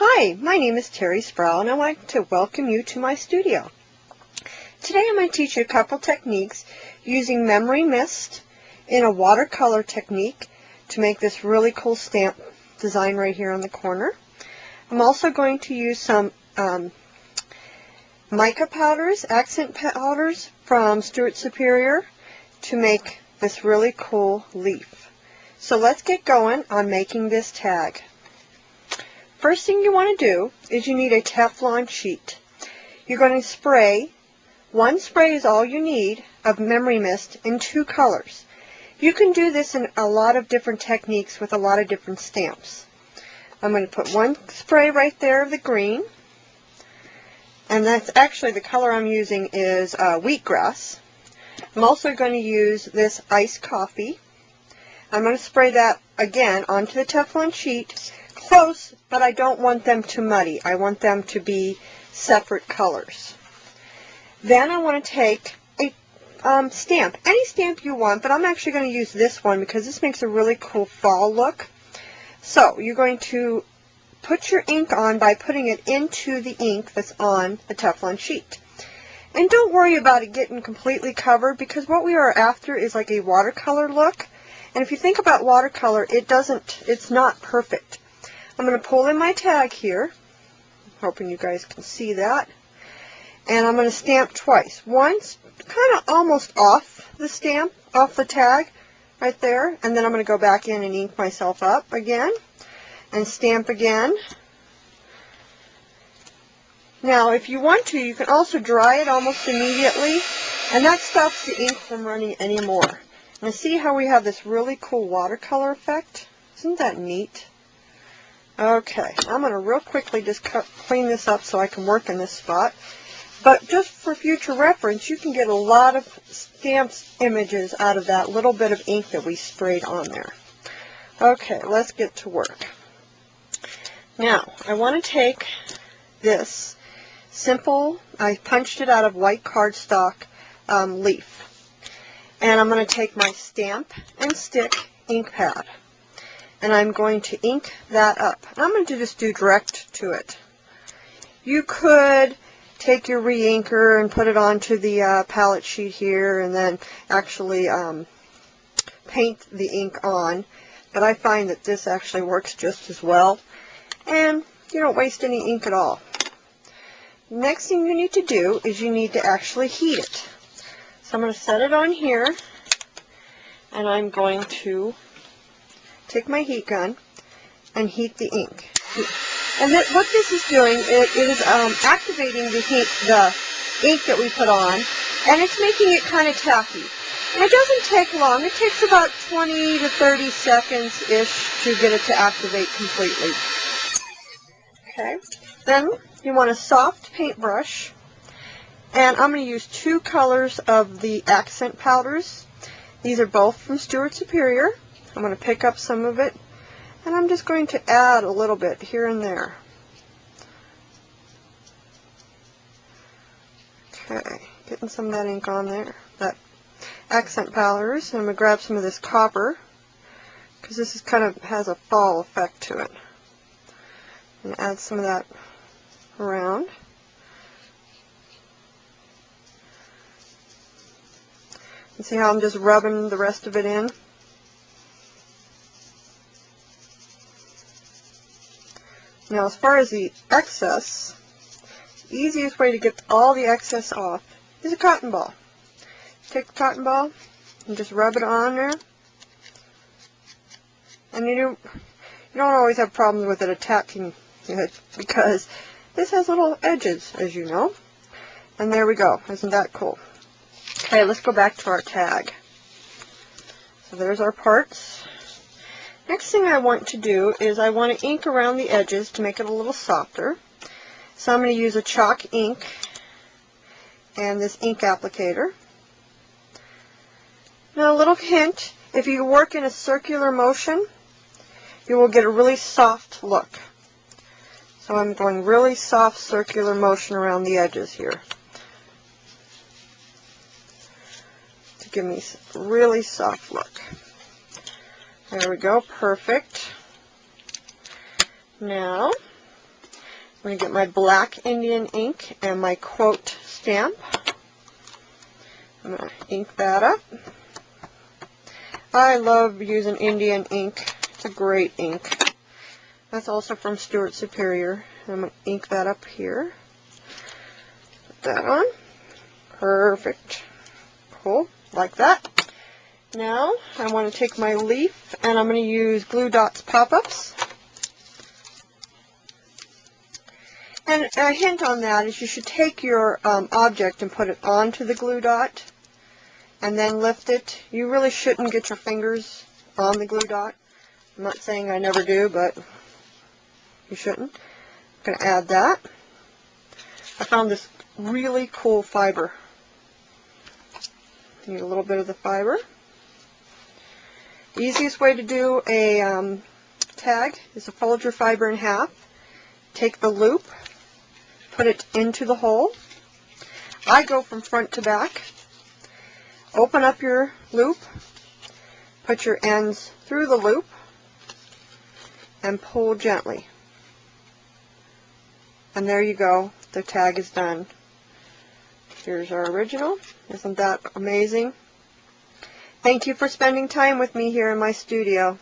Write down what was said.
Hi, my name is Terri Sproul and I'd like to welcome you to my studio. Today I'm going to teach you a couple techniques using memory mist in a watercolor technique to make this really cool stamp design right here on the corner. I'm also going to use some mica powders, accent powders from Stuart Superior to make this really cool leaf. So let's get going on making this tag. First thing you want to do is you need a Teflon sheet. You're going to spray, one spray is all you need of memory mist in two colors. You can do this in a lot of different techniques with a lot of different stamps. I'm going to put one spray right there of the green, and that's actually the color I'm using is wheatgrass. I'm also going to use this iced coffee. I'm going to spray that again onto the Teflon sheet. Close, but I don't want them to muddy. I want them to be separate colors. Then I want to take a stamp, any stamp you want, but I'm actually going to use this one because this makes a really cool fall look. So you're going to put your ink on by putting it into the ink that's on the Teflon sheet. And don't worry about it getting completely covered because what we are after is like a watercolor look. And if you think about watercolor, it's not perfect. I'm going to pull in my tag here, hoping you guys can see that, and I'm going to stamp twice. Once kind of almost off the stamp, off the tag right there, and then I'm going to go back in and ink myself up again and stamp again. Now if you want to, you can also dry it almost immediately, and that stops the ink from running anymore. Now see how we have this really cool watercolor effect? Isn't that neat? Okay, I'm going to real quickly just clean this up so I can work in this spot. But just for future reference, you can get a lot of stamped images out of that little bit of ink that we sprayed on there. Okay, let's get to work. Now, I want to take this simple, I punched it out of white cardstock leaf. And I'm going to take my Stamp and Stick ink pad. And I'm going to ink that up. And I'm going to just do direct to it. You could take your re-inker and put it onto the palette sheet here and then actually paint the ink on. But I find that this actually works just as well. And you don't waste any ink at all. Next thing you need to do is you need to actually heat it. So I'm going to set it on here. And I'm going to take my heat gun and heat the ink. And what this is doing, it is activating the ink that we put on, and it's making it kind of tacky. And it doesn't take long. It takes about 20 to 30 seconds-ish to get it to activate completely. Okay. Then you want a soft paintbrush, and I'm going to use two colors of the accent powders. These are both from Stuart Superior. I'm going to pick up some of it, and I'm just going to add a little bit here and there. Okay, getting some of that ink on there, that accent powders. And I'm going to grab some of this copper, because this is kind of has a fall effect to it. And add some of that around. You see how I'm just rubbing the rest of it in? Now, as far as the excess, the easiest way to get all the excess off is a cotton ball. Take the cotton ball and just rub it on there. And you don't always have problems with it attaching it because this has little edges, as you know. And there we go. Isn't that cool? Okay, let's go back to our tag. So there's our parts. Next thing I want to do is I want to ink around the edges to make it a little softer. So I'm going to use a chalk ink and this ink applicator. Now a little hint, if you work in a circular motion, you will get a really soft look. So I'm going really soft circular motion around the edges here to give me a really soft look. There we go, perfect. Now, going to get my black Indian ink and my quote stamp. I'm going to ink that up. I love using Indian ink. It's a great ink. That's also from Stuart Superior. I'm going to ink that up here. Put that on. Perfect. Cool. Like that. Now I want to take my leaf and I'm going to use Glue Dots Pop-Ups. And a hint on that is you should take your object and put it onto the glue dot and then lift it. You really shouldn't get your fingers on the glue dot. I'm not saying I never do, but you shouldn't. I'm going to add that. I found this really cool fiber. Need a little bit of the fiber. The easiest way to do a tag is to fold your fiber in half. Take the loop. Put it into the hole. I go from front to back. Open up your loop, put your ends through the loop, and pull gently. And there you go. The tag is done. Here's our original. Isn't that amazing? Thank you for spending time with me here in my studio.